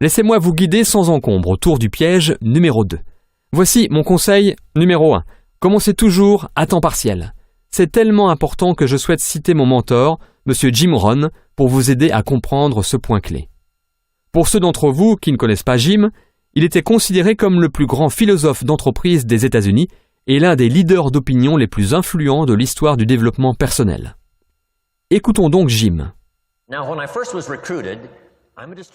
Laissez-moi vous guider sans encombre autour du piège numéro 2. Voici mon conseil numéro 1. Commencez toujours à temps partiel. C'est tellement important que je souhaite citer mon mentor, M. Jim Rohn, pour vous aider à comprendre ce point clé. Pour ceux d'entre vous qui ne connaissent pas Jim, il était considéré comme le plus grand philosophe d'entreprise des États-Unis et l'un des leaders d'opinion les plus influents de l'histoire du développement personnel. Écoutons donc Jim.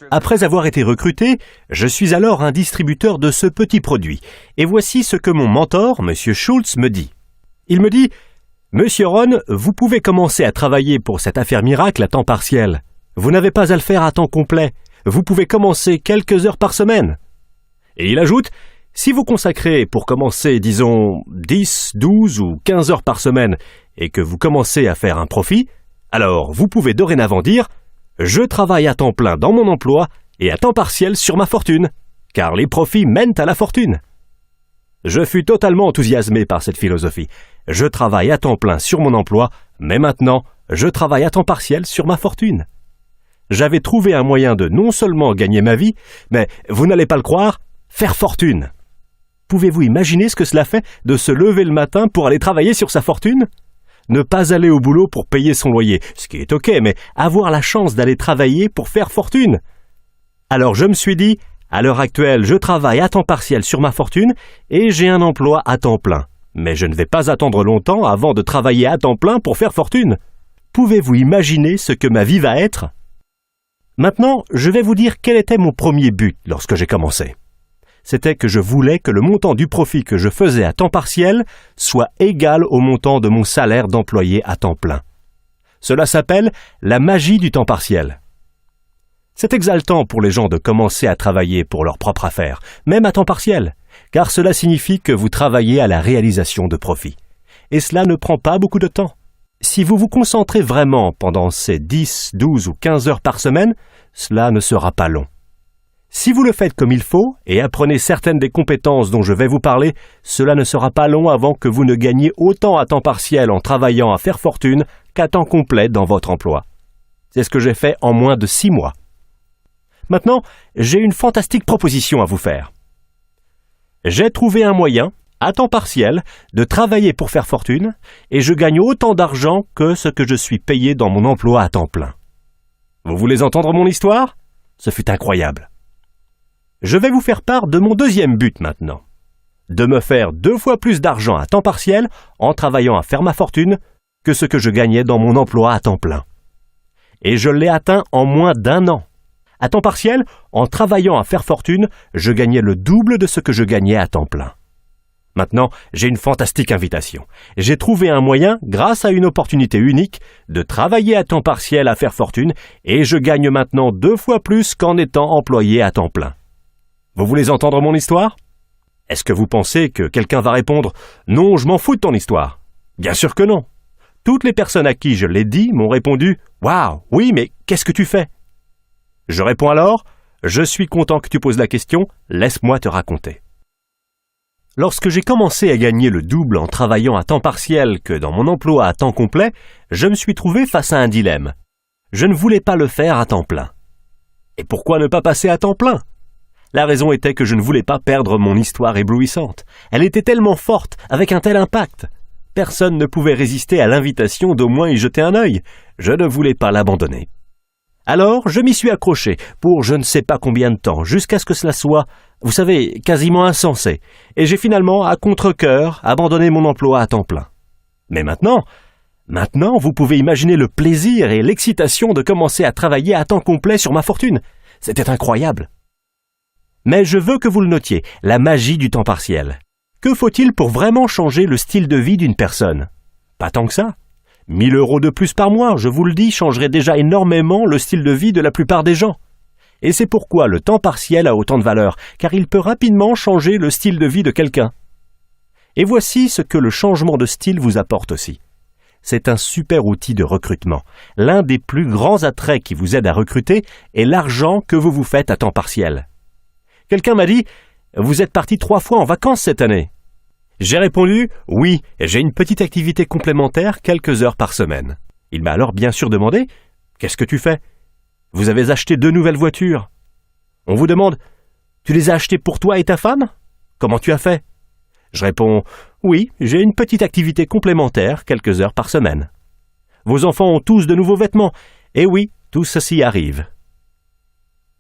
Après avoir été recruté, je suis alors un distributeur de ce petit produit. Et voici ce que mon mentor, M. Schultz, me dit. Il me dit « Monsieur Rohn, vous pouvez commencer à travailler pour cette affaire miracle à temps partiel. Vous n'avez pas à le faire à temps complet. Vous pouvez commencer quelques heures par semaine. » Et il ajoute « Si vous consacrez pour commencer, disons, 10, 12 ou 15 heures par semaine et que vous commencez à faire un profit, alors vous pouvez dorénavant dire « Je travaille à temps plein dans mon emploi et à temps partiel sur ma fortune, car les profits mènent à la fortune. » Je fus totalement enthousiasmé par cette philosophie. Je travaille à temps plein sur mon emploi, mais maintenant, je travaille à temps partiel sur ma fortune. J'avais trouvé un moyen de non seulement gagner ma vie, mais, vous n'allez pas le croire, faire fortune. Pouvez-vous imaginer ce que cela fait de se lever le matin pour aller travailler sur sa fortune ? Ne pas aller au boulot pour payer son loyer, ce qui est ok, mais avoir la chance d'aller travailler pour faire fortune. Alors je me suis dit, à l'heure actuelle, je travaille à temps partiel sur ma fortune et j'ai un emploi à temps plein. Mais je ne vais pas attendre longtemps avant de travailler à temps plein pour faire fortune. Pouvez-vous imaginer ce que ma vie va être ? Maintenant, je vais vous dire quel était mon premier but lorsque j'ai commencé. C'était que je voulais que le montant du profit que je faisais à temps partiel soit égal au montant de mon salaire d'employé à temps plein. Cela s'appelle la magie du temps partiel. C'est exaltant pour les gens de commencer à travailler pour leur propre affaire, même à temps partiel, car cela signifie que vous travaillez à la réalisation de profits. Et cela ne prend pas beaucoup de temps. Si vous vous concentrez vraiment pendant ces 10, 12 ou 15 heures par semaine, cela ne sera pas long. Si vous le faites comme il faut et apprenez certaines des compétences dont je vais vous parler, cela ne sera pas long avant que vous ne gagniez autant à temps partiel en travaillant à faire fortune qu'à temps complet dans votre emploi. C'est ce que j'ai fait en moins de 6 mois. Maintenant, j'ai une fantastique proposition à vous faire. J'ai trouvé un moyen, à temps partiel, de travailler pour faire fortune et je gagne autant d'argent que ce que je suis payé dans mon emploi à temps plein. Vous voulez entendre mon histoire ? Ce fut incroyable. Je vais vous faire part de mon deuxième but maintenant. De me faire 2 fois plus d'argent à temps partiel en travaillant à faire ma fortune que ce que je gagnais dans mon emploi à temps plein. Et je l'ai atteint en moins d'1 an. À temps partiel, en travaillant à faire fortune, je gagnais le double de ce que je gagnais à temps plein. Maintenant, j'ai une fantastique invitation. J'ai trouvé un moyen, grâce à une opportunité unique, de travailler à temps partiel à faire fortune et je gagne maintenant 2 fois plus qu'en étant employé à temps plein. Vous voulez entendre mon histoire ? Est-ce que vous pensez que quelqu'un va répondre « Non, je m'en fous de ton histoire ». Bien sûr que non. Toutes les personnes à qui je l'ai dit m'ont répondu « Waouh, oui, mais qu'est-ce que tu fais ?» Je réponds alors « Je suis content que tu poses la question, laisse-moi te raconter ». Lorsque j'ai commencé à gagner le double en travaillant à temps partiel que dans mon emploi à temps complet, je me suis trouvé face à un dilemme. Je ne voulais pas le faire à temps plein. Et pourquoi ne pas passer à temps plein ? La raison était que je ne voulais pas perdre mon histoire éblouissante. Elle était tellement forte, avec un tel impact. Personne ne pouvait résister à l'invitation d'au moins y jeter un œil. Je ne voulais pas l'abandonner. Alors, je m'y suis accroché pour je ne sais pas combien de temps, jusqu'à ce que cela soit, vous savez, quasiment insensé. Et j'ai finalement, à contre-cœur, abandonné mon emploi à temps plein. Mais maintenant, vous pouvez imaginer le plaisir et l'excitation de commencer à travailler à temps complet sur ma fortune. C'était incroyable. Mais je veux que vous le notiez, la magie du temps partiel. Que faut-il pour vraiment changer le style de vie d'une personne ? Pas tant que ça. 1 000 € de plus par mois, je vous le dis, changerait déjà énormément le style de vie de la plupart des gens. Et c'est pourquoi le temps partiel a autant de valeur, car il peut rapidement changer le style de vie de quelqu'un. Et voici ce que le changement de style vous apporte aussi. C'est un super outil de recrutement. L'un des plus grands attraits qui vous aide à recruter est l'argent que vous vous faites à temps partiel. Quelqu'un m'a dit « Vous êtes parti 3 fois en vacances cette année ?» J'ai répondu « Oui, j'ai une petite activité complémentaire quelques heures par semaine. » Il m'a alors bien sûr demandé « Qu'est-ce que tu fais ? Vous avez acheté 2 nouvelles voitures ?» On vous demande « Tu les as achetés pour toi et ta femme ? Comment tu as fait ?» Je réponds « Oui, j'ai une petite activité complémentaire, quelques heures par semaine. » Vos enfants ont tous de nouveaux vêtements. Et oui, tout ceci arrive.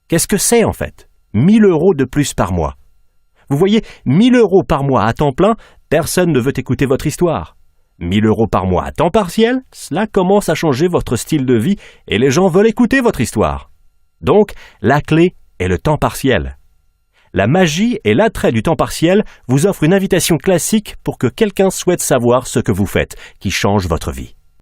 Qu'est-ce que c'est en fait ? 1000 € de plus par mois. Vous voyez, 1000 € par mois à temps plein, personne ne veut écouter votre histoire. 1000 € par mois à temps partiel, cela commence à changer votre style de vie et les gens veulent écouter votre histoire. Donc, la clé est le temps partiel. La magie et l'attrait du temps partiel vous offrent une invitation classique pour que quelqu'un souhaite savoir ce que vous faites, qui change votre vie.